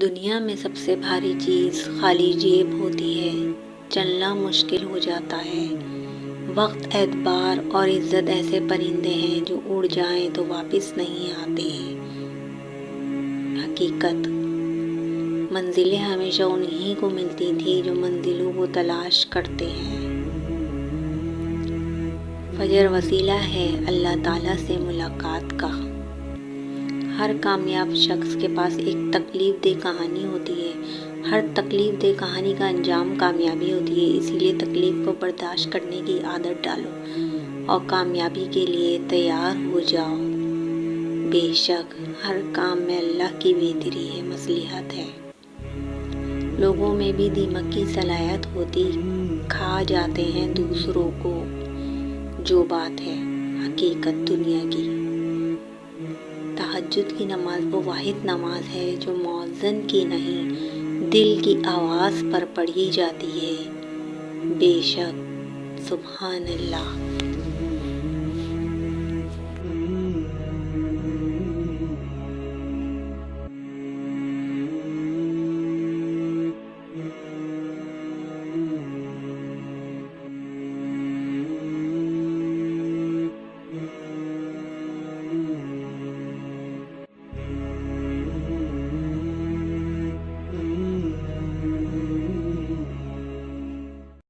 دنیا میں سب سے بھاری چیز خالی جیب ہوتی ہے۔ چلنا مشکل ہو جاتا ہے۔ وقت، اعتبار اور عزت ایسے پرندے ہیں جو اڑ جائیں تو واپس نہیں آتے۔ حقیقت: منزلیں ہمیشہ انہی کو ملتی تھی جو منزلوں کو تلاش کرتے ہیں۔ فجر وسیلہ ہے اللہ تعالیٰ سے ملاقات کا۔ ہر کامیاب شخص کے پاس ایک تکلیف دہ کہانی ہوتی ہے۔ ہر تکلیف دہ کہانی کا انجام کامیابی ہوتی ہے۔ اسی لیے تکلیف کو برداشت کرنے کی عادت ڈالو اور کامیابی کے لیے تیار ہو جاؤ۔ بے شک ہر کام میں اللہ کی بہتری ہے، مصلحت ہے۔ لوگوں میں بھی دیمک کی صلاحیت ہوتی، کھا جاتے ہیں دوسروں کو۔ جو بات ہے حقیقت دنیا کی۔ تہجد کی نماز وہ واحد نماز ہے جو مؤذن کی نہیں، دل کی آواز پر پڑھی جاتی ہے۔ بے شک سبحان اللہ۔